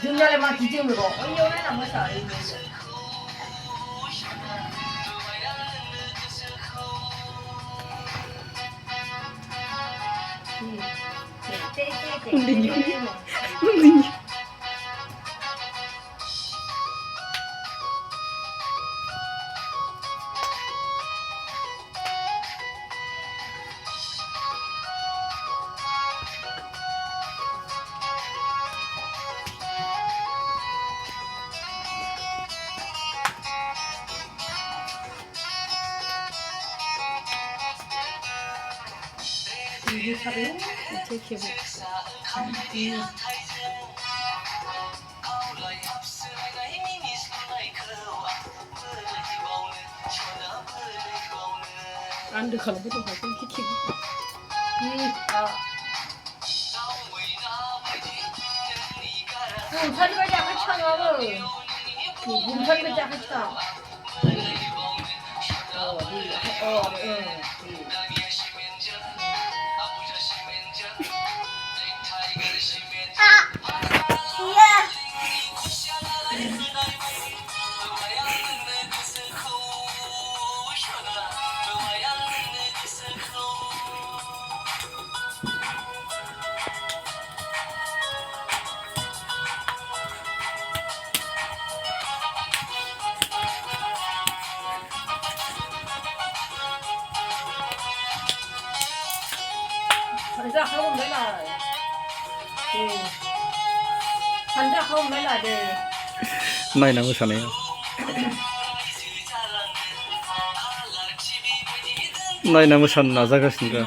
옛날에 막 뒤집는 거. 이거는 안 맞아. 언니. 이게 차례? 이제 기분. 안 돼, 가는 것도 가서 키키고. 살이 가지 않잖아. 살이 가지 않잖아. 한잔하고 맨날 한잔하고 맨날 나이나 모사네요. 나이나 모사는 나자가신가.